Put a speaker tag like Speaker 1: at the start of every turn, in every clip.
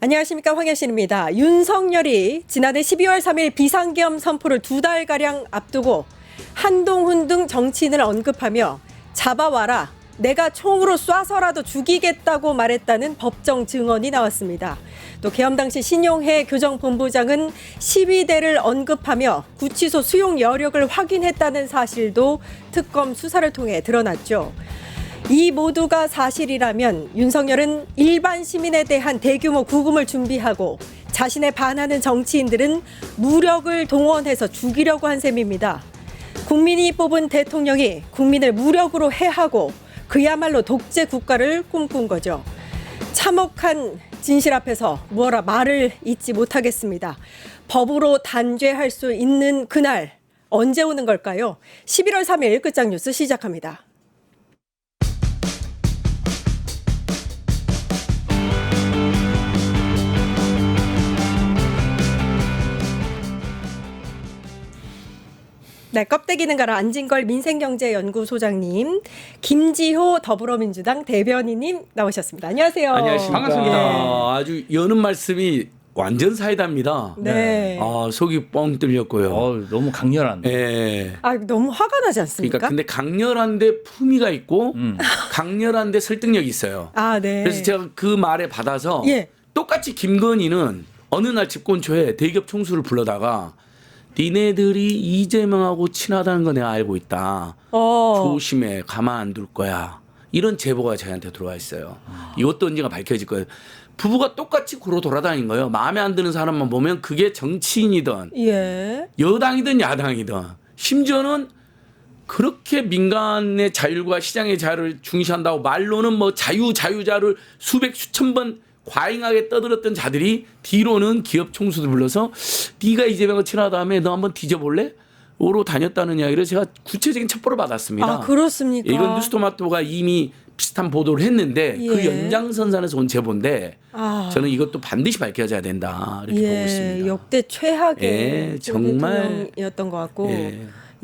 Speaker 1: 안녕하십니까, 황현신입니다. 윤석열이 지난해 12월 3일 비상계엄 선포를 2달가량 앞두고 한동훈 등 정치인을 언급하며 잡아와라, 내가 총으로 쏴서라도 죽이겠다고 말했다는 법정 증언이 나왔습니다. 또 계엄 당시 신용해 교정본부장은 시위대를 언급하며 구치소 수용 여력을 확인했다는 사실도 특검 수사를 통해 드러났죠. 이 모두가 사실이라면 윤석열은 일반 시민에 대한 대규모 구금을 준비하고 자신에 반하는 정치인들은 무력을 동원해서 죽이려고 한 셈입니다. 국민이 뽑은 대통령이 국민을 무력으로 해하고 그야말로 독재 국가를 꿈꾼 거죠. 참혹한 진실 앞에서 뭐라 말을 잇지 못하겠습니다. 법으로 단죄할 수 있는 그날 언제 오는 걸까요? 11월 3일 끝장 뉴스 시작합니다. 네, 껍데기는 가라 안진걸 민생경제연구소장님, 김지호 더불어민주당 대변인님 나오셨습니다. 안녕하세요.
Speaker 2: 안녕하십니까.
Speaker 3: 반갑습니다.
Speaker 2: 아주 여는 말씀이 완전 사이다입니다.
Speaker 1: 네.
Speaker 2: 속이 뻥 뚫렸고요.
Speaker 3: 너무 강렬한데.
Speaker 2: 예.
Speaker 1: 너무 화가 나지 않습니까?
Speaker 2: 그러니까 근데 강렬한데 품위가 있고 강렬한데 설득력이 있어요.
Speaker 1: 네.
Speaker 2: 그래서 제가 그 말에 받아서
Speaker 1: 예.
Speaker 2: 똑같이 김건희는 어느 날 집권 초에 대기업 총수를 불러다가 니네들이 이재명하고 친하다는 거 내가 알고 있다. 조심해. 가만 안 둘 거야. 이런 제보가 저희한테 들어와 있어요. 이것도 언젠가 밝혀질 거예요. 부부가 똑같이 구로 돌아다닌 거예요. 마음에 안 드는 사람만 보면 그게 정치인이든
Speaker 1: 예.
Speaker 2: 여당이든 야당이든 심지어는 그렇게 민간의 자율과 시장의 자유를 중시한다고 말로는 뭐 자유를 수백 수천 번 과잉하게 떠들었던 자들이 뒤로는 기업 총수들 불러서 네가 이재명과 친하다 다음에 너 한번 뒤져볼래? 오로 다녔다는 이야기를 제가 구체적인 첩보를 받았습니다.
Speaker 1: 그렇습니까?
Speaker 2: 이건 뉴스토마토가 이미 비슷한 보도를 했는데 그
Speaker 1: 예.
Speaker 2: 연장선상에서 온 제보인데 저는 이것도 반드시 밝혀져야 된다 이렇게 보고 있습니다.
Speaker 1: 역대 최악의
Speaker 2: 예, 정말
Speaker 1: 대통령이었던 것 같고.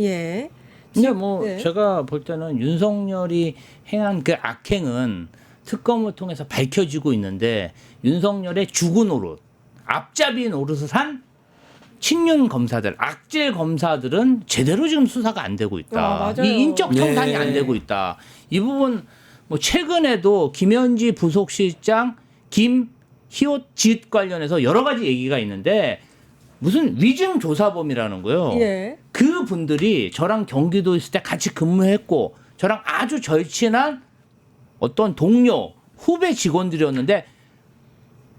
Speaker 1: 예.
Speaker 3: 근데 뭐
Speaker 1: 네.
Speaker 3: 제가 볼 때는 윤석열이 행한 그 악행은 특검을 통해서 밝혀지고 있는데 윤석열의 죽은 노릇, 앞잡이 노릇을 한 친윤 검사들, 악질 검사들은 제대로 지금 수사가 안 되고 있다.
Speaker 1: 맞아요.
Speaker 3: 이 인적 청산이
Speaker 2: 네.
Speaker 3: 안 되고 있다. 이 부분 뭐 최근에도 김현지 부속실장 김희옷 짓 관련해서 여러 가지 얘기가 있는데 무슨 위증 조사범이라는 거예요.
Speaker 1: 예.
Speaker 3: 그 분들이 저랑 경기도 있을 때 같이 근무했고 저랑 아주 절친한 어떤 동료, 후배 직원들이었는데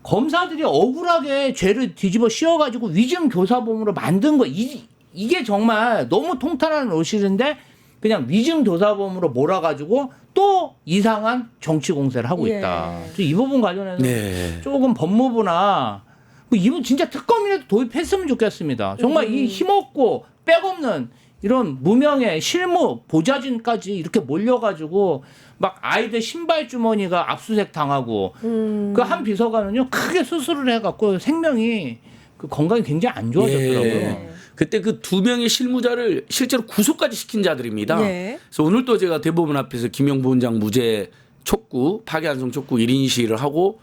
Speaker 3: 검사들이 억울하게 죄를 뒤집어 씌워가지고 위증 교사범으로 만든 거 이게 정말 너무 통탄한 노실인데 그냥 위증 교사범으로 몰아가지고 또 이상한 정치 공세를 하고 있다. 이 부분 관련해서
Speaker 2: 네.
Speaker 3: 조금 법무부나 뭐 이분 진짜 특검이라도 도입했으면 좋겠습니다. 정말 이 힘없고 백없는 이런 무명의 실무 보좌진까지 이렇게 몰려가지고 막 아이들 신발 주머니가 압수수색 당하고 그 한 비서관은요 크게 수술을 해갖고 생명이 그 건강이 굉장히 안 좋아졌더라고요.
Speaker 2: 예. 그때 그 두 명의 실무자를 실제로 구속까지 시킨 자들입니다.
Speaker 1: 예.
Speaker 2: 그래서 오늘 또 제가 대법원 앞에서 김영 부원장 무죄 촉구, 파기환송 촉구 1인 시위를 하고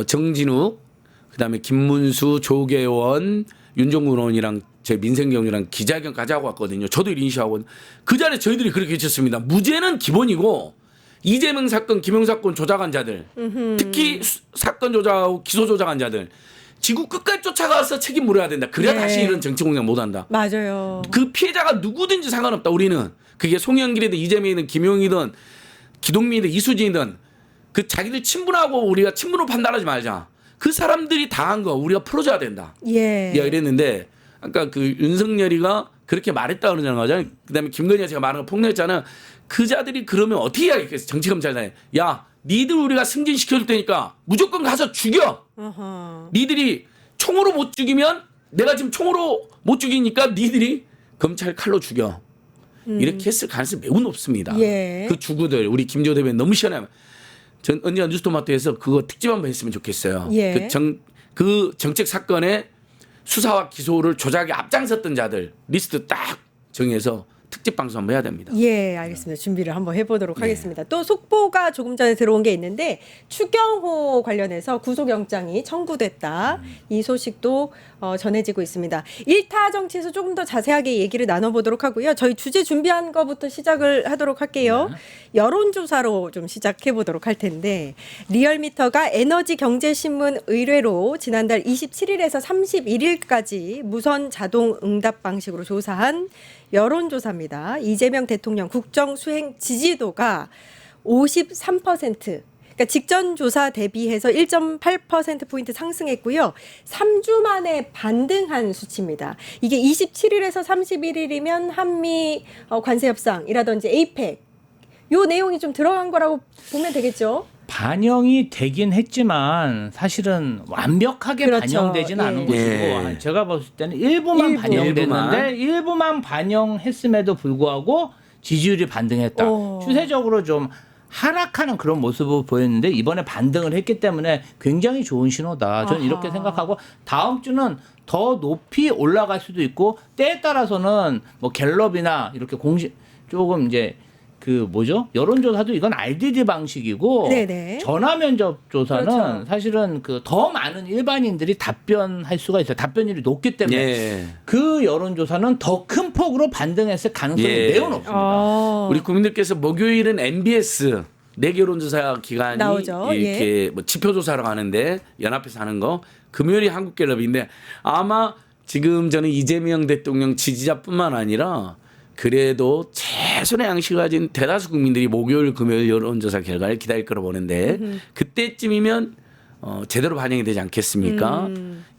Speaker 2: 정진욱, 그다음에 김문수, 조계원, 윤종근 의원이랑 제 민생경이랑 기자회견까지 하고 왔거든요. 저도 1인 시위하고 그 자리에 저희들이 그렇게 외쳤습니다. 무죄는 기본이고 이재명 사건, 김용 사건 조작한 자들, 특히 사건 조작하고 기소 조작한 자들 지구 끝까지 쫓아가서 책임 물어야 된다. 그래야
Speaker 1: 네.
Speaker 2: 다시 이런 정치 공작 못한다.
Speaker 1: 맞아요.
Speaker 2: 그 피해자가 누구든지 상관없다. 우리는 그게 송영길이든 이재명이든 김용이든 기동민이든 이수진이든 그 자기들 친분하고 우리가 친분으로 판단하지 말자. 그 사람들이 당한 거 우리가 풀어줘야 된다.
Speaker 1: 예.
Speaker 2: 이랬는데 아까 그 윤석열이가 그렇게 말했다 그러는 거잖아요. 그다음에 김건희가 제가 말한 거 폭로했잖아요. 그 자들이 그러면 어떻게 해야겠어? 정치검찰단에 야 니들 우리가 승진시켜줄 테니까 무조건 가서 죽여. 니들이 총으로 못 죽이면 내가 지금 총으로 못 죽이니까 니들이 검찰 칼로 죽여. 이렇게 했을 가능성이 매우 높습니다.
Speaker 1: 예.
Speaker 2: 그 주구들 우리 김지호 대변인 너무 시원해요. 전 언제가 뉴스토마토에서 그거 특집 한번 했으면 좋겠어요.
Speaker 1: 예.
Speaker 2: 그 정책 사건의 수사와 기소를 조작에 앞장섰던 자들 리스트 딱 정해서 특집 방송 한번 해야 됩니다.
Speaker 1: 예, 알겠습니다. 준비를 한번 해보도록 하겠습니다. 또 속보가 조금 전에 들어온 게 있는데 추경호 관련해서 구속영장이 청구됐다. 이 소식도 전해지고 있습니다. 일타 정치에서 조금 더 자세하게 얘기를 나눠보도록 하고요. 저희 주제 준비한 거부터 시작을 하도록 할게요. 여론조사로 좀 시작해보도록 할 텐데 리얼미터가 에너지경제신문 의뢰로 지난달 27일에서 31일까지 무선 자동 응답 방식으로 조사한 여론조사입니다. 이재명 대통령 국정수행 지지도가 53%. 그러니까 직전 조사 대비해서 1.8%포인트 상승했고요. 3주 만에 반등한 수치입니다. 이게 27일에서 31일이면 한미 관세 협상이라든지 에이펙 요 내용이 좀 들어간 거라고 보면 되겠죠.
Speaker 3: 반영이 되긴 했지만 사실은 완벽하게
Speaker 1: 그렇죠.
Speaker 3: 반영되지는
Speaker 1: 예.
Speaker 3: 않은 것이고
Speaker 2: 예.
Speaker 3: 제가 봤을 때는 일부만
Speaker 1: 일부.
Speaker 3: 반영됐는데 일부만 반영했음에도 불구하고 지지율이 반등했다.
Speaker 1: 오.
Speaker 3: 추세적으로 좀 하락하는 그런 모습을 보였는데 이번에 반등을 했기 때문에 굉장히 좋은 신호다. 저는
Speaker 1: 아하.
Speaker 3: 이렇게 생각하고 다음 주는 더 높이 올라갈 수도 있고 때에 따라서는 뭐 갤럽이나 이렇게 공식 조금 이제 그 뭐죠? 여론조사도 이건 RDD 방식이고
Speaker 1: 네네.
Speaker 3: 전화 면접 조사는
Speaker 1: 그렇죠.
Speaker 3: 사실은 그 더 많은 일반인들이 답변할 수가 있어요. 답변율이 높기 때문에
Speaker 2: 예.
Speaker 3: 그 여론조사는 더 큰 폭으로 반등했을 가능성이
Speaker 2: 예.
Speaker 3: 매우 높습니다.
Speaker 2: 우리 국민들께서 목요일은 MBS 내기 여론조사 기간이
Speaker 1: 나오죠.
Speaker 2: 이렇게 뭐 지표조사를 하는데 연합해서 하는 거 금요일이 한국갤럽인데 아마 지금 저는 이재명 대통령 지지자뿐만 아니라 그래도 최선의 양식을 가진 대다수 국민들이 목요일 금요일 여론조사 결과를 기다릴 거로 보는데 그때쯤이면 제대로 반영이 되지 않겠습니까?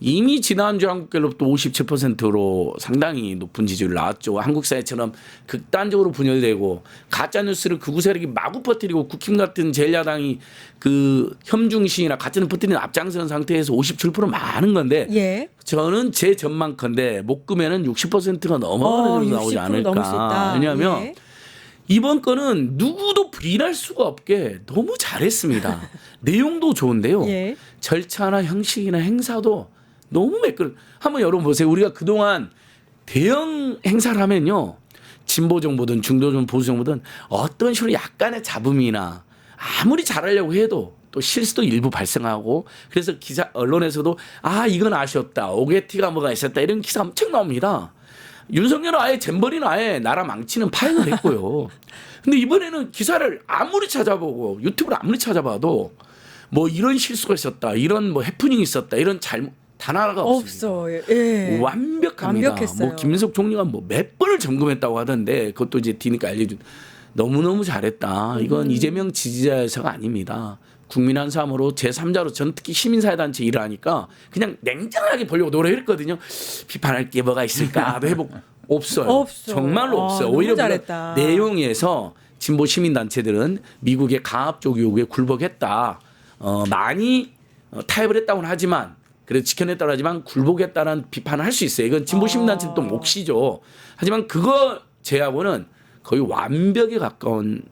Speaker 2: 이미 지난주 한국갤럽도 57%로 상당히 높은 지지율 나왔죠. 한국 사회처럼 극단적으로 분열되고 가짜뉴스를 극우 세력이 마구 퍼뜨리고 국힘 같은 제1야당이 그 혐중시이나 가짜뉴스 퍼뜨리는 앞장서는 상태에서 57% 많은 건데
Speaker 1: 예.
Speaker 2: 저는 제 전망컨대 목금에는 60%가 넘어가는 정도 나오지
Speaker 1: 60% 넘을 수 있다.
Speaker 2: 않을까. 왜냐하면
Speaker 1: 예.
Speaker 2: 이번 거는 누구도 부인할 수가 없게 너무 잘했습니다. 내용도 좋은데요.
Speaker 1: 예.
Speaker 2: 절차나 형식이나 행사도 너무 매끄러. 한번 여러분 보세요. 우리가 그동안 대형 행사를 하면요. 진보 정보든 중도 정보 보수 정보든 어떤 식으로 약간의 잡음이나 아무리 잘하려고 해도 또 실수도 일부 발생하고 그래서 기사 언론에서도 아 이건 아쉬웠다. 오게티가 뭐가 있었다. 이런 기사 엄청 나옵니다. 윤석열은 아예 잼버리는 아예 나라 망치는 파행을 했고요. 근데 이번에는 기사를 아무리 찾아보고 유튜브를 아무리 찾아봐도 뭐 이런 실수가 있었다. 이런 뭐 해프닝이 있었다. 이런 잘못 단 하나가 없습니다.
Speaker 1: 없어요. 예.
Speaker 2: 완벽합니다.
Speaker 1: 완벽했어요.
Speaker 2: 뭐 김민석 총리가 뭐 몇 번을 점검했다고 하던데 그것도 이제 뒤니까 알려준 너무너무 잘했다. 이건 이재명 지지자에서가 아닙니다. 국민한 삶으로 제3자로 전 특히 시민사회단체 일을 하니까 그냥 냉정하게 보려고 노력했거든요. 비판할 게 뭐가 있을까도 해보고 없어요.
Speaker 1: 없어.
Speaker 2: 정말로
Speaker 1: 아,
Speaker 2: 없어요.
Speaker 1: 너무
Speaker 2: 오히려
Speaker 1: 잘했다.
Speaker 2: 내용에서 진보 시민단체들은 미국의 강압적 요구에 굴복했다. 많이 타협을 했다고는 하지만 그래도 지켜냈다고 하지만 굴복했다는 비판을 할 수 있어요. 이건 진보 시민단체는 또 몫이죠. 하지만 그거 제하고는 거의 완벽에 가까운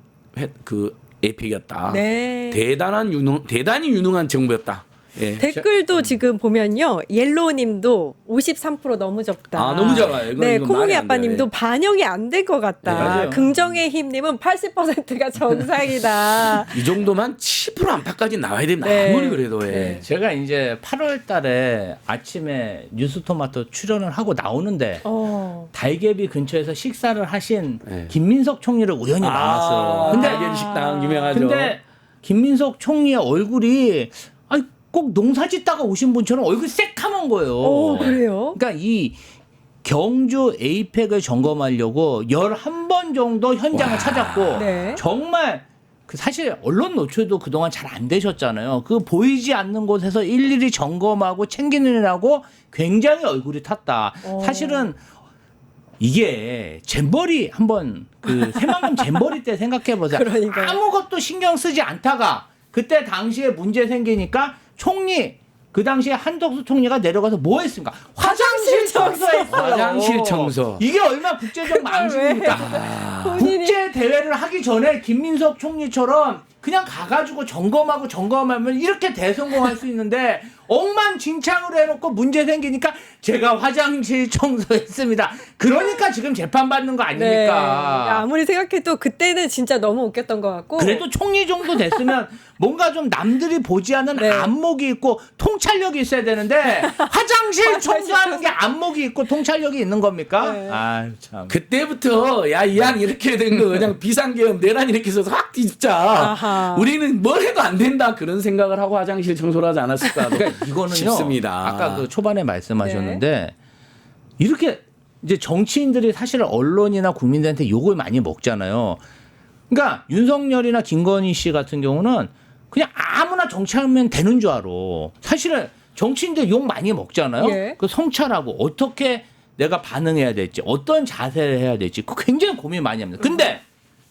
Speaker 2: 그 에픽이었다.
Speaker 1: 네.
Speaker 2: 대단히 유능한 정부였다. 예.
Speaker 1: 댓글도 지금 보면요. 옐로우님도 53% 너무 적다.
Speaker 2: 아, 너무 작아요. 이건
Speaker 1: 네,
Speaker 2: 말이
Speaker 1: 코몽이
Speaker 2: 안
Speaker 1: 아빠님도
Speaker 2: 돼요.
Speaker 1: 반영이 안 될 것 같다.
Speaker 3: 네, 맞아요.
Speaker 1: 긍정의 힘님은 80%가 정상이다.
Speaker 2: 이 정도만 10% 안팎까지 나와야 됩니다.
Speaker 1: 네.
Speaker 2: 아무리 그래도 예.
Speaker 1: 네.
Speaker 3: 제가 이제 8월 달에 아침에 뉴스토마토 출연을 하고 나오는데 달개비 근처에서 식사를 하신
Speaker 2: 네.
Speaker 3: 김민석 총리를 우연히 만났어요. 근데
Speaker 2: 달걀 식당 유명하죠.
Speaker 3: 근데 김민석 총리의 얼굴이 아니 꼭 농사짓다가 오신 분처럼 얼굴이 새카만 거예요.
Speaker 1: 오, 그래요?
Speaker 3: 그러니까 이 경주 에이펙을 점검하려고 11번 정도 현장을 찾았고
Speaker 1: 네.
Speaker 3: 정말 그 사실 언론 노출도 그동안 잘 안 되셨잖아요. 그 보이지 않는 곳에서 일일이 점검하고 챙기느라고 굉장히 얼굴이 탔다. 사실은 이게 잼버리 한번 그 새만금 잼버리 때 생각해 보세요.
Speaker 1: 그러니까요.
Speaker 3: 아무것도 신경 쓰지 않다가 그때 당시에 문제 생기니까 총리 그 당시에 한덕수 총리가 내려가서 뭐 했습니까? 화장실 청소했어요.
Speaker 2: 화장실 청소.
Speaker 3: 이게 얼마나 국제적 망신입니까?
Speaker 1: 본인이
Speaker 3: 국제 대회를 하기 전에 김민석 총리처럼 그냥 가가지고 점검하면 이렇게 대성공할 수 있는데 엉망진창으로 해놓고 문제 생기니까 제가 화장실 청소했습니다. 그러니까 지금 재판받는 거
Speaker 1: 네.
Speaker 3: 아닙니까?
Speaker 1: 아무리 생각해도 그때는 진짜 너무 웃겼던 것 같고.
Speaker 3: 그래도 총리 정도 됐으면 뭔가 좀 남들이 보지 않는
Speaker 1: 네.
Speaker 3: 안목이 있고 통찰력이 있어야 되는데 화장실 청소하는 게 안목이 있고 통찰력이 있는 겁니까?
Speaker 1: 네.
Speaker 3: 아유 참.
Speaker 2: 그때부터 야 이 양 이렇게 된 거 그냥 비상계엄 내란 이렇게 해서 확 뒤집자.
Speaker 1: 아하.
Speaker 2: 우리는 뭘 해도 안 된다 그런 생각을 하고 화장실 청소를 하지 않았을까.
Speaker 3: 그러니까 이거는요.
Speaker 2: 싶습니다.
Speaker 3: 아까 그 초반에 말씀하셨는데 이렇게 이제 정치인들이 사실 언론이나 국민들한테 욕을 많이 먹잖아요. 그러니까 윤석열이나 김건희 씨 같은 경우는 그냥 아무나 정치하면 되는 줄 알아. 사실은 정치인들 욕 많이 먹잖아요.
Speaker 1: 예.
Speaker 3: 그 성찰하고 어떻게 내가 반응해야 될지 어떤 자세를 해야 될지 그거 굉장히 고민 많이 합니다. 근데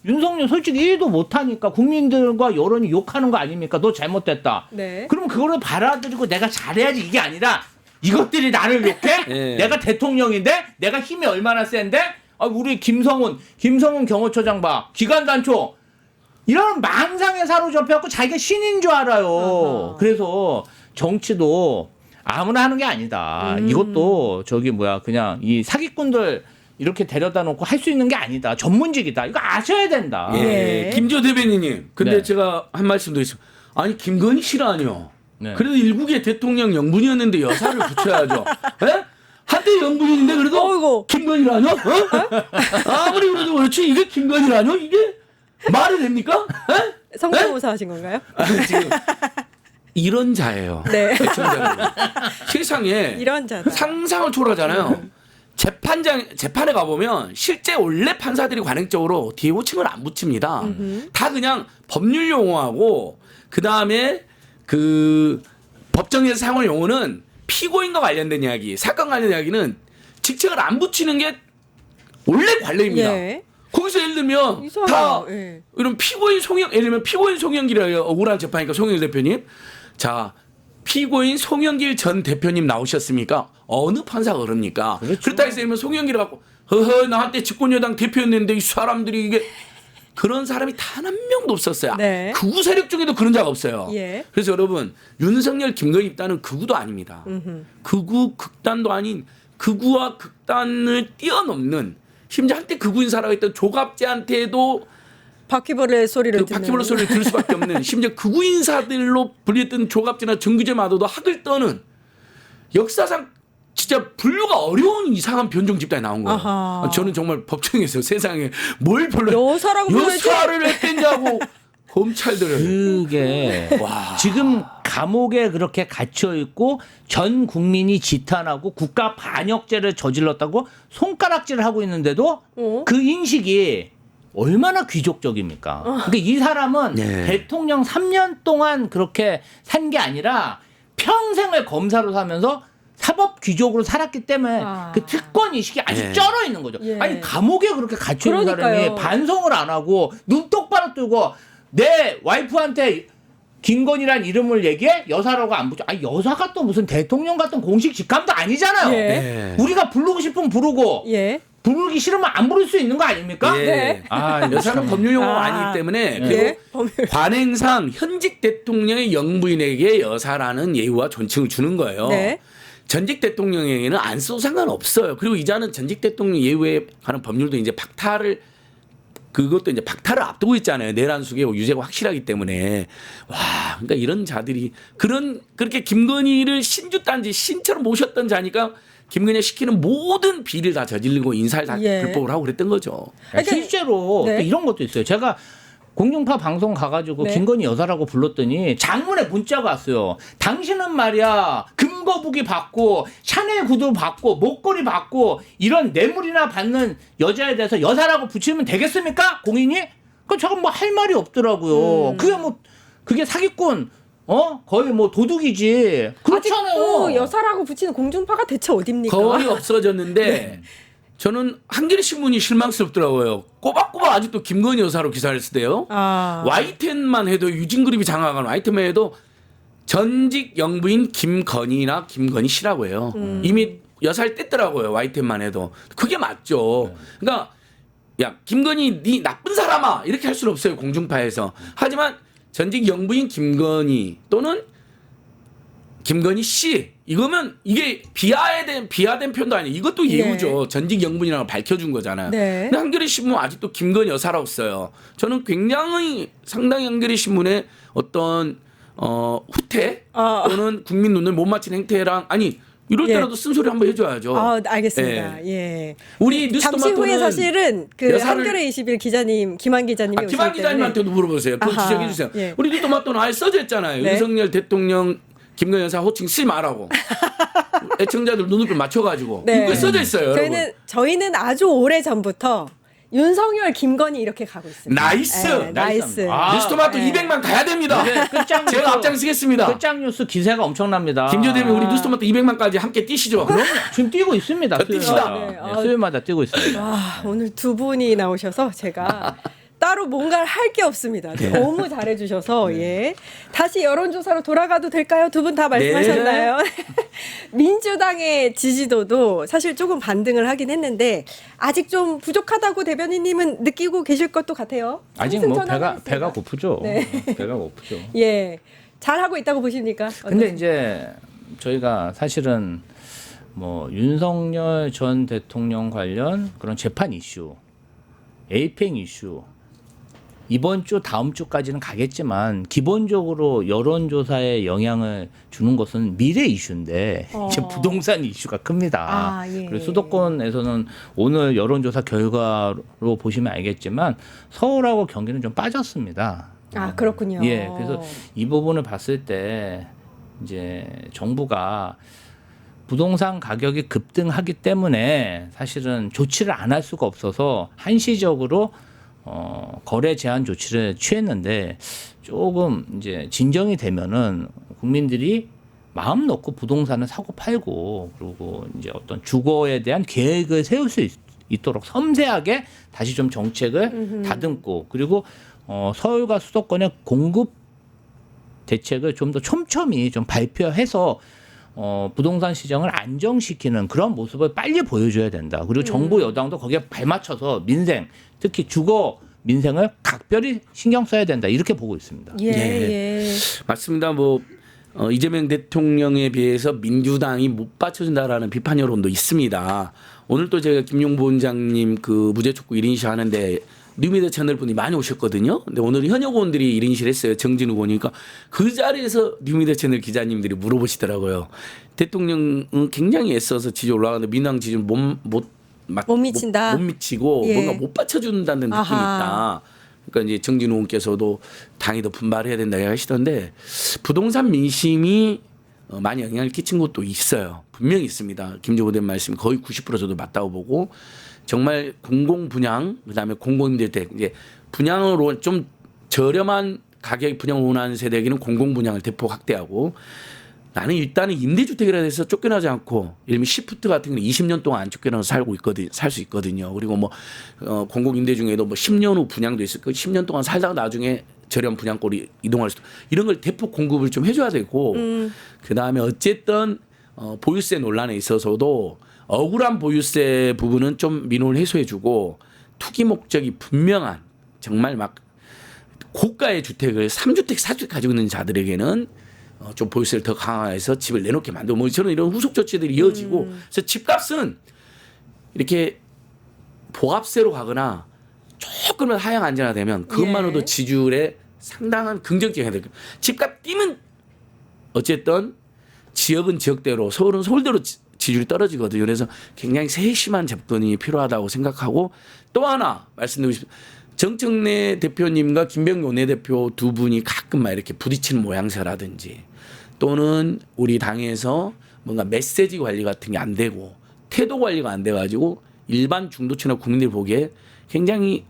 Speaker 3: 윤석열 솔직히 1도 못하니까 국민들과 여론이 욕하는 거 아닙니까? 너 잘못됐다.
Speaker 1: 네.
Speaker 3: 그럼 그거를 받아들이고 내가 잘해야지 이게 아니라 이것들이 나를 욕해?
Speaker 2: 예.
Speaker 3: 내가 대통령인데? 내가 힘이 얼마나 센데? 아, 우리 김성훈 경호처장 봐. 기관단총. 이런 망상에 사로잡혀갖고 자기가 신인 줄 알아요.
Speaker 1: 아하.
Speaker 3: 그래서 정치도 아무나 하는 게 아니다. 이것도 그냥 이 사기꾼들 이렇게 데려다 놓고 할 수 있는 게 아니다. 전문직이다. 이거 아셔야 된다.
Speaker 2: 예.
Speaker 1: 네.
Speaker 2: 김조 대변인님. 근데
Speaker 3: 네.
Speaker 2: 제가 한 말씀도 있어요. 아니 김건희 씨라뇨.
Speaker 3: 네.
Speaker 2: 그래도 일국의 대통령 영분이었는데 여사를 붙여야죠. 예? 한때 영분인데 그래도
Speaker 1: 어이구.
Speaker 2: 김건희라뇨? 어? 아무리 그래도 그렇지 이게 김건희라뇨? 이게 말이 됩니까? 예?
Speaker 1: 성대모사 하신 건가요?
Speaker 2: 아니, 지금 이런 자예요.
Speaker 1: 네.
Speaker 2: 시청자들. 세상에
Speaker 1: 이런 자다.
Speaker 2: 상상을 초월하잖아요. 재판에 가보면 실제 원래 판사들이 관행적으로 뒤에 호칭을 안 붙입니다. 다 그냥 법률 용어하고 그 다음에 그 법정에서 사용할 용어는 피고인과 관련된 이야기, 사건 관련 이야기는 직책을 안 붙이는 게 원래 관례입니다.
Speaker 1: 예.
Speaker 2: 거기서 예를 들면
Speaker 1: 이상해요.
Speaker 2: 다
Speaker 1: 예.
Speaker 2: 이런 예를 들면 피고인 송영길이라 억울한 재판이니까 송영길 대표님, 자 피고인 송영길 전 대표님 나오셨습니까? 어느 판사가 그럽니까?
Speaker 3: 그렇죠.
Speaker 2: 그렇다 해서 예를 들면 송영길을 갖고 허허 나 한때 집권여당 대표였는데 이 사람들이 이게 그런 사람이 단 한 명도 없었어요.
Speaker 1: 네.
Speaker 2: 극우 세력 중에도 그런 자가 없어요.
Speaker 1: 예.
Speaker 2: 그래서 여러분 윤석열 김건희 입단은 극우도 아닙니다. 극우 극단도 아닌 극우와 극단을 뛰어넘는 심지어 한때 극우 인사라고 했던 조갑재한테도
Speaker 1: 바퀴벌레 소리를
Speaker 2: 그
Speaker 1: 듣는.
Speaker 2: 바퀴벌레 소리를 들을 수밖에 없는 심지어 극우 인사들로 불렸던 조갑재나 정규재마저도 학을 떠는 역사상 진짜 분류가 어려운 이상한 변종 집단이 나온 거예요.
Speaker 1: 아하.
Speaker 2: 저는 정말 법정에서 세상에 뭘 별로
Speaker 1: 여사라고 불러야지.
Speaker 2: 여사를 했댔냐고 검찰들을
Speaker 3: 그게 지금 감옥에 그렇게 갇혀 있고 전 국민이 지탄하고 국가 반역죄를 저질렀다고 손가락질을 하고 있는데도 그 인식이 얼마나 귀족적입니까? 그러니까 이 사람은
Speaker 2: 네.
Speaker 3: 대통령 3년 동안 그렇게 산 게 아니라 평생을 검사로 사면서 사법 귀족으로 살았기 때문에
Speaker 1: 아.
Speaker 3: 그 특권 인식이 아주
Speaker 2: 예.
Speaker 3: 쩔어 있는 거죠.
Speaker 1: 예.
Speaker 3: 아니 감옥에 그렇게 갇혀 있는
Speaker 1: 그러니까요.
Speaker 3: 사람이 반성을 안 하고 눈 똑바로 뜨고 내 와이프한테 김건희란 이름을 얘기해 여사라고 안 붙여. 아니 여사가 또 무슨 대통령 같은 공식 직함도 아니잖아요.
Speaker 1: 예.
Speaker 2: 네.
Speaker 3: 우리가 부르고 싶으면 부르고
Speaker 1: 예.
Speaker 3: 부르기 싫으면 안 부를 수 있는 거 아닙니까?
Speaker 2: 예.
Speaker 1: 네.
Speaker 3: 아,
Speaker 2: 여사는 법률 용어가
Speaker 1: 아.
Speaker 2: 아니기 때문에 그리고
Speaker 1: 예. 법률.
Speaker 2: 관행상 현직 대통령의 영부인에게 여사라는 예우와 존칭을 주는 거예요.
Speaker 1: 네.
Speaker 2: 전직 대통령에게는 안 써도 상관없어요. 그리고 이자는 전직 대통령 예우에 관한 법률도 이제 박탈을 앞두고 있잖아요. 내란 수계 유죄가 확실하기 때문에 와, 그러니까 이런 자들이 그렇게 김건희를 신주단지 신처럼 모셨던 자니까 김건희가 시키는 모든 비리를 다 저지르고 인사를 다
Speaker 1: 예.
Speaker 2: 불법으로 하고 그랬던 거죠.
Speaker 1: 그러니까-
Speaker 3: 실제로
Speaker 1: 네.
Speaker 3: 또 이런 것도 있어요. 제가 공중파 방송 가가지고
Speaker 1: 네.
Speaker 3: 김건희 여사라고 불렀더니 장문에 문자가 왔어요. 당신은 말이야 금거북이 받고 샤넬 구두 받고 목걸이 받고 이런 뇌물이나 받는 여자에 대해서 여사라고 붙이면 되겠습니까? 공인이? 그 제가 뭐 할 말이 없더라고요. 그게 사기꾼 거의 뭐 도둑이지. 그렇잖아요.
Speaker 1: 아직도 여사라고 붙이는 공중파가 대체 어딥니까?
Speaker 2: 거의 없어졌는데 저는 한겨레 신문이 실망스럽더라고요. 꼬박꼬박 아직도 김건희 여사로 기사를 쓰대요.
Speaker 1: 아.
Speaker 2: YTN만 해도 유진그룹이 장악한 YTN만 해도 전직 영부인 김건희나 김건희 씨라고 해요. 이미 여사를 뗐더라고요. YTN만 해도. 그게 맞죠. 그러니까 야 김건희 네 나쁜 사람아 이렇게 할 수는 없어요. 공중파에서. 하지만 전직 영부인 김건희 또는 김건희 씨 이거면 이게 비하된 표현도 아니에요. 이것도 예우죠.
Speaker 1: 네.
Speaker 2: 전직 영부인이라고 밝혀준 거잖아요.
Speaker 1: 네.
Speaker 2: 근데 한겨레 신문 아직도 김건희 여사라고 써요. 저는 굉장히 상당히 한겨레 신문의 어떤 후퇴 또는 국민 눈을 못 맞추는 행태랑 아니 이럴
Speaker 1: 예.
Speaker 2: 때라도 쓴소리 한번 해줘야죠.
Speaker 1: 알겠습니다. 예.
Speaker 2: 우리
Speaker 1: 잠시 후에
Speaker 2: 뉴스토마토는
Speaker 1: 사실은 그
Speaker 2: 여사를-
Speaker 1: 한겨레 21 기자님 김한 기자님이 오시기
Speaker 2: 김한
Speaker 1: 때문에
Speaker 2: 기자님한테도 물어보세요. 그거
Speaker 1: 아하,
Speaker 2: 지적해 주세요.
Speaker 1: 예.
Speaker 2: 우리 뉴스토마토는 아예 써져 있잖아요.
Speaker 1: 네.
Speaker 2: 윤석열 대통령 김건희 여사 호칭 쓰지 말라고. 애청자들 눈높이 맞춰가지고
Speaker 1: 네.
Speaker 2: 이거 써져 있어요. 여러분.
Speaker 1: 저희는 아주 오래 전부터 윤석열 김건희 이렇게 가고 있습니다.
Speaker 2: 나이스!
Speaker 1: 네, 나이스.
Speaker 3: 아,
Speaker 2: 뉴스토마토
Speaker 1: 네.
Speaker 2: 200만 가야 됩니다.
Speaker 3: 끝장
Speaker 2: 제가 앞장서겠습니다.
Speaker 3: 끝장 뉴스 기세가 엄청납니다.
Speaker 2: 김조대님 우리 뉴스토마토 200만까지 함께 뛰시죠. 그럼
Speaker 3: 지금 뛰고 있습니다.
Speaker 2: 자, 뜁시다.
Speaker 3: 수요일마다.
Speaker 1: 네,
Speaker 3: 수요일마다 뛰고 있습니다.
Speaker 1: 오늘 두 분이 나오셔서 제가 따로 뭔가를 할 게 없습니다. 너무 잘해주셔서 예. 다시 여론조사로 돌아가도 될까요? 두 분 다 말씀하셨나요? 민주당의 지지도도 사실 조금 반등을 하긴 했는데 아직 좀 부족하다고 대변인님은 느끼고 계실 것도 같아요.
Speaker 3: 아직 뭐
Speaker 1: 승승장구하고
Speaker 3: 배가
Speaker 1: 있습니다.
Speaker 3: 고프죠.
Speaker 1: 네.
Speaker 3: 배가 고프죠.
Speaker 1: 예, 잘하고 있다고 보십니까?
Speaker 3: 근데 이제 저희가 사실은 뭐 윤석열 전 대통령 관련 그런 재판 이슈, 에이펙 이슈 이번 주 다음 주까지는 가겠지만 기본적으로 여론조사에 영향을 주는 것은 미래 이슈인데 이제 부동산 이슈가 큽니다.
Speaker 1: 예.
Speaker 3: 그리고 수도권에서는 오늘 여론조사 결과로 보시면 알겠지만 서울하고 경기는 좀 빠졌습니다.
Speaker 1: 그렇군요.
Speaker 3: 예, 그래서 이 부분을 봤을 때 이제 정부가 부동산 가격이 급등하기 때문에 사실은 조치를 안 할 수가 없어서 한시적으로 거래 제한 조치를 취했는데 조금 이제 진정이 되면은 국민들이 마음 놓고 부동산을 사고 팔고 그리고 이제 어떤 주거에 대한 계획을 세울 수 있도록 섬세하게 다시 좀 정책을 다듬고 그리고 서울과 수도권의 공급 대책을 좀 더 촘촘히 좀 발표해서 부동산 시장을 안정시키는 그런 모습을 빨리 보여줘야 된다. 그리고 정부 여당도 거기에 발맞춰서 민생, 특히 주거 민생을 각별히 신경 써야 된다. 이렇게 보고 있습니다.
Speaker 1: 예,
Speaker 2: 예.
Speaker 1: 예.
Speaker 2: 맞습니다. 뭐 이재명 대통령에 비해서 민주당이 못 받쳐준다라는 비판 여론도 있습니다. 오늘 또 제가 김용 부원장님 그 무죄 촉구 1인 시 하는데 뉴미디어 채널 분이 많이 오셨거든요. 근데 오늘 현역 의원들이 1인실 했어요. 정진우 의원이니까 그 자리에서 뉴미디어 채널 기자님들이 물어보시더라고요. 대통령은 굉장히 애써서 지지 올라가는데 민주당 지지는 못
Speaker 1: 미친다.
Speaker 2: 못 미치고
Speaker 1: 예.
Speaker 2: 뭔가 못 받쳐준다는 느낌이 있다. 그러니까 이제 정진우 의원께서도 당이 더 분발해야 된다 하시던데 부동산 민심이 많이 영향을 끼친 것도 있어요. 분명히 있습니다. 김조대 말씀 거의 90% 저도 맞다고 보고 정말 공공 분양 그다음에 공공임대주택 이제 분양으로 좀 저렴한 가격의 분양을 원하는 세대에게는 공공 분양을 대폭 확대하고 나는 일단은 임대주택이라 해서 쫓겨나지 않고 예를 들면 시프트 같은 경우는 20년 동안 안 쫓겨나서 살 수 있거든요. 그리고 뭐 공공 임대 중에도 뭐 10년 후 분양도 있을 거고 10년 동안 살다가 나중에 저렴 분양권이 이동할 수도 이런 걸 대폭 공급을 좀 해줘야 되고 그다음에 어쨌든 보유세 논란에 있어서도 억울한 보유세 부분은 좀 민원을 해소해주고 투기 목적이 분명한 정말 막 고가의 주택을 3주택, 4주택 가지고 있는 자들에게는 좀 보유세를 더 강화해서 집을 내놓게 만들고 뭐 저는 이런 후속 조치들이 이어지고 그래서 집값은 이렇게 보합세로 가거나 조금은 하향 안정화되면 그것만으로도
Speaker 1: 예.
Speaker 2: 지지율에 상당한 긍정적인 해야 됩니다. 집값 뛰면 어쨌든 지역은 지역대로 서울은 서울대로 지지율이 떨어지거든요. 그래서 굉장히 세심한 접근이 필요하다고 생각하고 또 하나 말씀드리고 싶습니다. 정청래 대표님과 김병기 원내대표 두 분이 가끔 막 이렇게 부딪히는 모양새라든지 또는 우리 당에서 뭔가 메시지 관리 같은 게 안 되고 태도 관리가 안 돼가지고 일반 중도층이나 국민들이 보기에 굉장히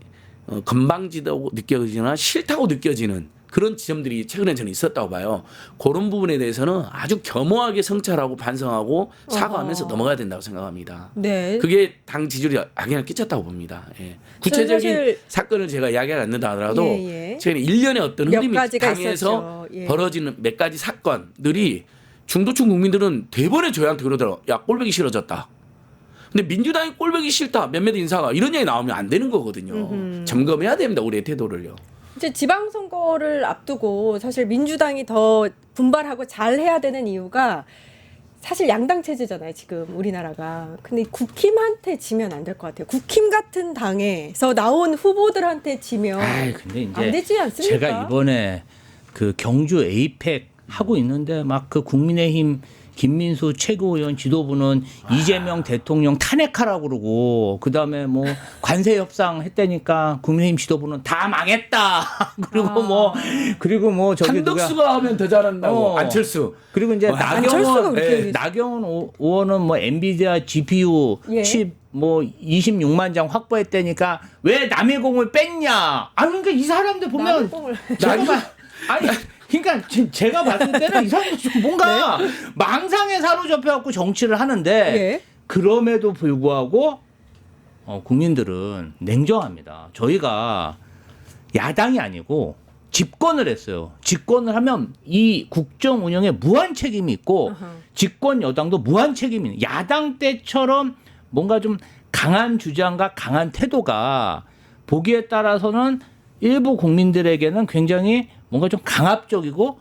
Speaker 2: 건방지다고 느껴지거나 싫다고 느껴지는 그런 지점들이 최근에 저는 있었다고 봐요. 그런 부분에 대해서는 아주 겸허하게 성찰하고 반성하고 사과하면서 넘어가야 된다고 생각합니다.
Speaker 1: 네.
Speaker 2: 그게 당 지지율에 악영향을 끼쳤다고 봅니다. 예. 구체적인
Speaker 1: 사실
Speaker 2: 사건을 제가 이야기하지 않는다 하더라도
Speaker 1: 예.
Speaker 2: 최근에 1년에 어떤
Speaker 1: 몇
Speaker 2: 흐름이
Speaker 1: 가지가
Speaker 2: 당에서
Speaker 1: 있었죠. 예.
Speaker 2: 벌어지는 몇 가지 사건들이 중도층 국민들은 대번에 저희한테 그러더라고요. 야 꼴보기 싫어졌다. 근데 민주당이 꼴보기 싫다. 몇몇 인사가 이런 얘기 나오면 안 되는 거거든요. 점검해야 됩니다. 우리의 태도를요.
Speaker 1: 이제 지방선거 선거를 앞두고 사실 민주당이 더 분발하고 잘 해야 되는 이유가 사실 양당 체제잖아요, 지금 우리나라가. 근데 국힘한테 지면 안 될 것 같아요. 국힘 같은 당에서 나온 후보들한테 지면
Speaker 3: 아이, 근데 이제
Speaker 1: 안 되지 않습니까?
Speaker 3: 제가 이번에 그 경주 에이펙 하고 있는데 막 그 국민의힘 김민수 최고위원 지도부는 이재명 대통령 탄핵하라고 그러고 그다음에 뭐 관세 협상 했다니까 국민의힘 지도부는 다 망했다. 그리고 뭐 저기
Speaker 2: 한덕수가 하면 더 잘한다고. 안철수.
Speaker 3: 그리고 이제
Speaker 1: 안철수가 그렇게 얘기했어요.
Speaker 3: 나경원 의원은 뭐 엔비디아 GPU
Speaker 1: 예.
Speaker 3: 칩 뭐 26만 장 확보했다니까 왜 남의 공을 뺐냐? 아 그러니까 이 사람들 보면 아니 그러니까 제가 봤을 때는 이 사람들 좀 뭔가 망상에 사로잡혀갖고 정치를 하는데
Speaker 1: 예.
Speaker 3: 그럼에도 불구하고 국민들은 냉정합니다. 저희가 야당이 아니고 집권을 했어요. 집권을 하면 이 국정 운영에 무한 책임이 있고 집권 여당도 무한 책임이 있는 야당 때처럼 뭔가 좀 강한 주장과 강한 태도가 보기에 따라서는 일부 국민들에게는 굉장히 뭔가 좀 강압적이고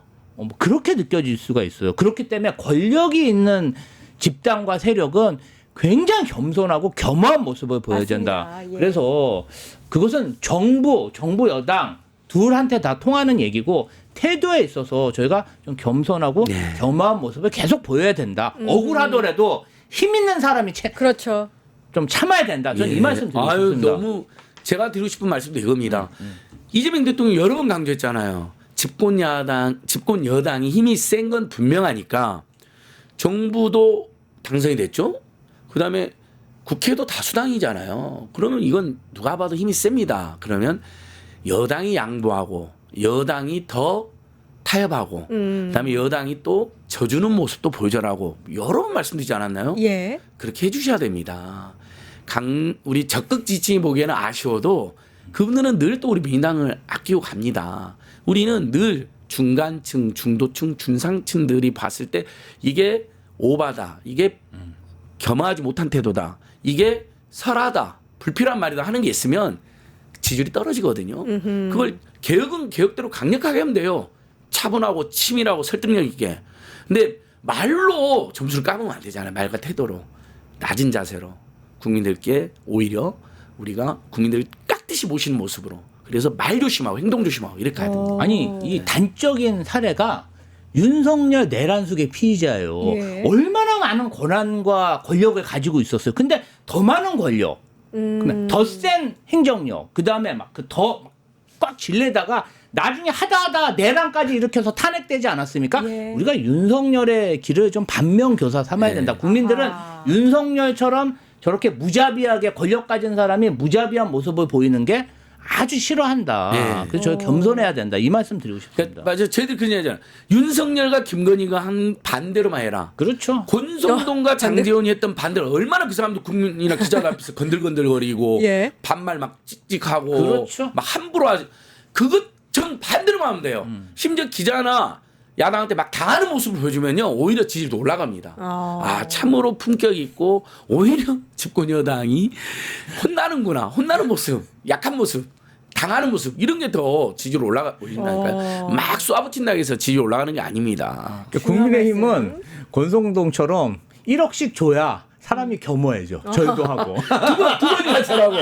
Speaker 3: 그렇게 느껴질 수가 있어요. 그렇기 때문에 권력이 있는 집단과 세력은 굉장히 겸손하고 겸허한 모습을 보여야 된다.
Speaker 1: 맞습니다. 예.
Speaker 3: 그래서 그것은 정부 여당 둘한테 다 통하는 얘기고 태도에 있어서 저희가 좀 겸손하고 겸허한 모습을 계속 보여야 된다. 억울하더라도 힘 있는 사람이
Speaker 1: 그렇죠.
Speaker 3: 좀 참아야 된다. 저는 이 말씀 드리고 싶습니다.
Speaker 2: 너무 제가 드리고 싶은 말씀도 이겁니다. 이재명 대통령이 여러 번 강조했잖아요. 집권 여당이 힘이 센 건 분명하니까 정부도 당선이 됐죠. 그다음에 국회도 다수당이잖아요. 그러면 이건 누가 봐도 힘이 셉니다. 그러면 여당이 양보하고 여당이 더 타협하고 그다음에 여당이 또 져주는 모습도 보여줘라고 여러 번 말씀드리지 않았나요?
Speaker 1: 예.
Speaker 2: 그렇게 해주셔야 됩니다. 우리 적극 지지층이 보기에는 아쉬워도 그분들은 늘 또 우리 민당을 아끼고 갑니다. 우리는 늘 중간층, 중도층, 중상층들이 봤을 때 이게 오바다, 이게 겸허하지 못한 태도다, 이게 설하다, 불필요한 말이다 하는 게 있으면 지지율이 떨어지거든요. 그걸 개혁은 개혁대로 강력하게 하면 돼요. 차분하고 치밀하고 설득력 있게. 근데 말로 점수를 까보면 안 되잖아요. 말과 태도로. 낮은 자세로. 국민들께 오히려 우리가 국민들을 깍듯이 모시는 모습으로. 그래서 말 조심하고 행동 조심하고 이렇게 가야 됩니다.
Speaker 3: 아니 이 단적인 사례가 윤석열 내란숙의 피의자예요.
Speaker 1: 예.
Speaker 3: 얼마나 많은 권한과 권력을 가지고 있었어요. 근데 더 많은 권력, 더 센 행정력, 그 다음에 막 그 더 꽉 질레다가 나중에 하다 내란까지 일으켜서 탄핵되지 않았습니까?
Speaker 1: 예.
Speaker 3: 우리가 윤석열의 길을 좀 반면교사 삼아야 된다. 국민들은
Speaker 1: 아하.
Speaker 3: 윤석열처럼 저렇게 무자비하게 권력 가진 사람이 무자비한 모습을 보이는 게 아주 싫어한다.
Speaker 2: 네.
Speaker 3: 그래서 저희 겸손해야 된다. 이 말씀 드리고 싶습니다.
Speaker 2: 그러니까 맞아요. 저희들 그런 얘기하잖아요. 윤석열과 김건희가 한 반대로만 해라.
Speaker 3: 그렇죠.
Speaker 2: 권성동과 장제원이 했던 반대로 얼마나 그 사람도 국민이나 기자들 앞에서 건들건들거리고
Speaker 1: 예.
Speaker 2: 반말 막 찍찍하고
Speaker 3: 그렇죠.
Speaker 2: 막 함부로 하지. 그것 전 반대로만 하면 돼요. 심지어 기자나 야당한테 막 당하는 모습을 보여주면요 오히려 지지율도 올라갑니다. 참으로 품격 있고 오히려 집권 여당이 혼나는 모습, 약한 모습, 당하는 모습 이런 게 더 지지율 올라가니까요. 막 쏘아붙인다고 해서 지지율 올라가는 게 아닙니다.
Speaker 3: 국민의힘은 권성동처럼 1억씩 줘야 사람이 겸허해져. 저희도 하고.
Speaker 2: 두 번이나 잘하고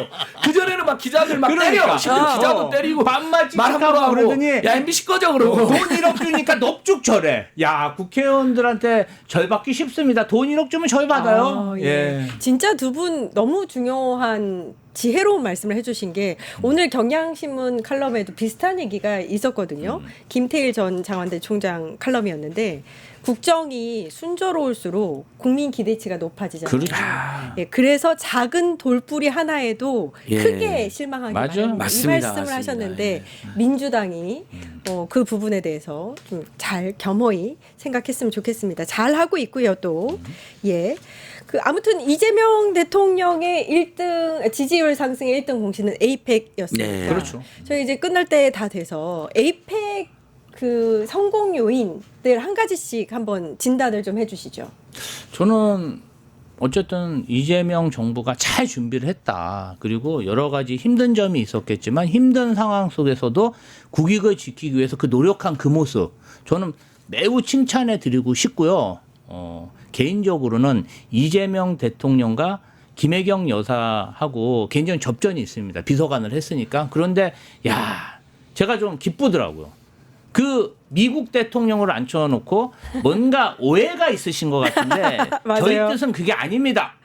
Speaker 2: 그 전에는 막 기자들 막 때려, 심지어 기자도 때리고
Speaker 3: 반말
Speaker 2: 말 함부로 하고
Speaker 3: 그러더니
Speaker 2: 야 MBC 꺼져 그러고
Speaker 3: 돈 1억 주니까 넙죽 절해. 야 국회의원들한테 절 받기 쉽습니다. 돈 1억 주면 절 받아요.
Speaker 1: 예. 진짜 두 분 너무 중요한 지혜로운 말씀을 해주신 게 오늘 경향신문 칼럼에도 비슷한 얘기가 있었거든요. 김태일 전 장완대 총장 칼럼이었는데 국정이 순조로울수록 국민 기대치가 높아지잖아요.
Speaker 3: 그렇죠.
Speaker 1: 예, 그래서 작은 돌뿌리 하나에도
Speaker 2: 예.
Speaker 1: 크게 실망하게
Speaker 3: 맞아요.
Speaker 1: 마련입니다. 이
Speaker 2: 맞습니다.
Speaker 1: 말씀을
Speaker 2: 맞습니다.
Speaker 1: 하셨는데 민주당이 그 부분에 대해서 좀 잘 겸허히 생각했으면 좋겠습니다. 잘 하고 있고요, 또 예. 아무튼 이재명 대통령의 1등 지지율 상승의 1등 공신은 에이펙이었습니다.
Speaker 2: 네.
Speaker 3: 그렇죠.
Speaker 1: 저희 이제 끝날 때 다 돼서 에이펙 그 성공 요인들 한 가지씩 한번 진단을 좀 해주시죠.
Speaker 3: 저는 어쨌든 이재명 정부가 잘 준비를 했다. 그리고 여러 가지 힘든 점이 있었겠지만 힘든 상황 속에서도 국익을 지키기 위해서 그 노력한 그 모습 저는 매우 칭찬해 드리고 싶고요. 개인적으로는 이재명 대통령과 김혜경 여사하고 개인적인 접전이 있습니다. 비서관을 했으니까. 그런데 야, 제가 좀 기쁘더라고요. 그 미국 대통령을 앉혀놓고 뭔가 오해가 있으신 것 같은데 저희
Speaker 1: 맞아요.
Speaker 3: 뜻은 그게 아닙니다.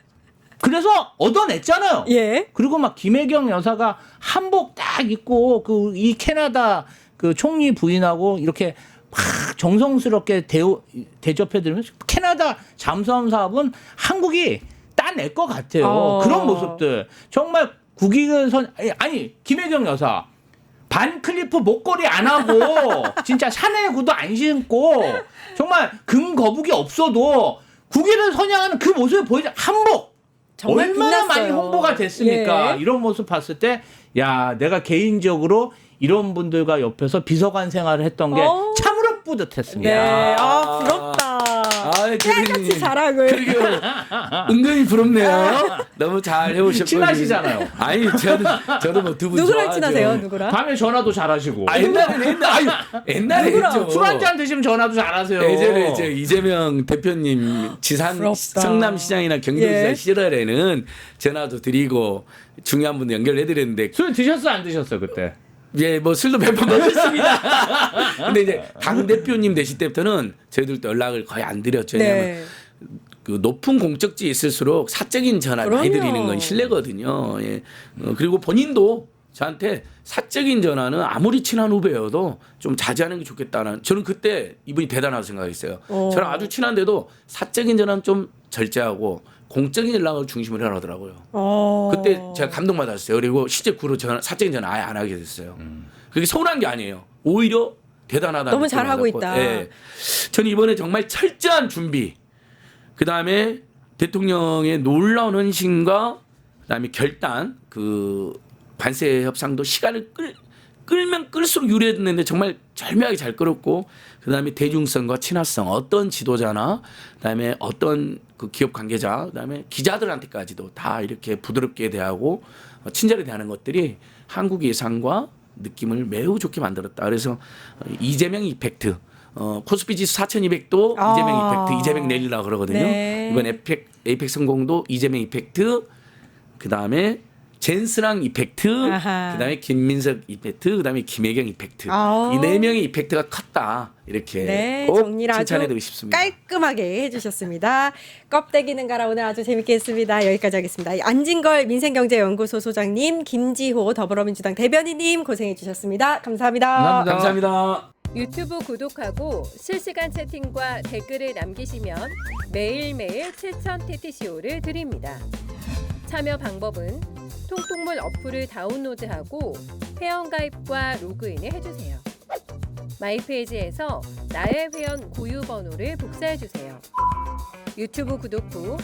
Speaker 3: 그래서 얻어냈잖아요.
Speaker 1: 예.
Speaker 3: 그리고 막 김혜경 여사가 한복 딱 입고 그 이 캐나다 그 총리 부인하고 이렇게 막 정성스럽게 대접해드리면서 캐나다 잠수함 사업은 한국이 따낼 것 같아요. 그런 모습들 정말 국익을 아니 김혜경 여사 반클리프 목걸이 안 하고 진짜 샤넬 구두 안 신고 정말 금 거북이 없어도 국위를 선양하는 그 모습을 보여줘. 한복
Speaker 1: 정말
Speaker 3: 얼마나
Speaker 1: 빛났어요.
Speaker 3: 많이 홍보가 됐습니까?
Speaker 1: 예.
Speaker 3: 이런 모습 봤을 때 야 내가 개인적으로 이런 분들과 옆에서 비서관 생활을 했던 게 참으로 뿌듯했습니다.
Speaker 1: 네. 아, 부럽다. 깨알같이 자랑을.
Speaker 2: 그러게요. 은근히 부럽네요. 너무 잘 해오셨고.
Speaker 3: 친하시잖아요.
Speaker 2: 아니, 저도 뭐 두 분
Speaker 1: 누구랑
Speaker 2: 좋아하죠.
Speaker 1: 친하세요? 누구랑?
Speaker 3: 밤에 전화도 잘하시고.
Speaker 2: 옛날에
Speaker 1: 누구랑?
Speaker 2: 했죠.
Speaker 3: 술 한잔 드시면 전화도 잘하세요.
Speaker 2: 예전에 이제 이재명 대표님
Speaker 1: 부럽다.
Speaker 2: 성남시장이나 경기도지사
Speaker 1: 예.
Speaker 2: 시절에는 전화도 드리고 중요한 분들 연결해드렸는데
Speaker 3: 술 드셨어 안 드셨어 그때?
Speaker 2: 예, 뭐 술도 몇 번 먹었습니다. 근데 이제 당 대표님 되실 때부터는 저희들도 연락을 거의 안 드렸죠. 왜냐하면
Speaker 1: 네.
Speaker 2: 그 높은 공적지에 있을수록 사적인 전화를 많이
Speaker 1: 그럼요.
Speaker 2: 드리는 건 신뢰거든요. 예. 그리고 본인도 저한테 사적인 전화는 아무리 친한 후배여도 좀 자제하는 게 좋겠다는 저는 그때 이분이 대단하다고 생각했어요. 저는 아주 친한데도 사적인 전화는 좀 절제하고 공적인 연락을 중심으로 하더라고요. 그때 제가 감동받았어요. 그리고 실제 그 후로 사적인 전화 아예 안 하게 됐어요. 그게 서운한 게 아니에요. 오히려 대단하다.
Speaker 1: 너무 잘하고 있다.
Speaker 2: 예. 저는 이번에 정말 철저한 준비, 그 다음에 대통령의 놀라운 헌신과 그다음에 결단, 그 관세 협상도 시간을 끌면 끌수록 유리했는데 정말 절묘하게 잘 끌었고, 그다음에 대중성과 친화성, 어떤 지도자나 그다음에 어떤 그 기업 관계자, 그다음에 기자들한테까지도 다 이렇게 부드럽게 대하고 친절히 대하는 것들이 한국 예상과 느낌을 매우 좋게 만들었다. 그래서 이재명 이펙트, 코스피 지수 4,200도 이재명 이펙트, 이재명 내리려고 그러거든요.
Speaker 1: 네.
Speaker 2: 이번 에이펙 성공도 이재명 이펙트, 그다음에 젠스랑 이펙트,
Speaker 1: 아하.
Speaker 2: 그다음에 김민석 이펙트, 그다음에 김혜경 이펙트.
Speaker 1: 아우.
Speaker 2: 이 네 명의 이펙트가 컸다. 이렇게
Speaker 1: 네,
Speaker 2: 꼭
Speaker 1: 정리를 아주
Speaker 2: 칭찬해드리고 싶습니다.
Speaker 1: 깔끔하게 해주셨습니다. 껍데기는 가라 오늘 아주 재밌게 했습니다. 여기까지 하겠습니다. 안진걸 민생경제연구소 소장님, 김지호 더불어민주당 대변인님 고생해주셨습니다. 감사합니다.
Speaker 2: 감사합니다.
Speaker 4: 유튜브 구독하고 실시간 채팅과 댓글을 남기시면 매일매일 7천 TTCO를 드립니다. 참여 방법은 통통물 어플을 다운로드하고 회원가입과 로그인을 해주세요. 마이페이지에서 나의 회원 고유 번호를 복사해주세요. 유튜브 구독 후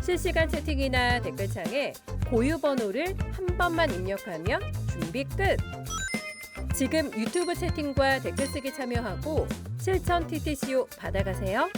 Speaker 4: 실시간 채팅이나 댓글창에 고유 번호를 한 번만 입력하면 준비 끝! 지금 유튜브 채팅과 댓글 쓰기 참여하고 실천 TTCO 받아가세요.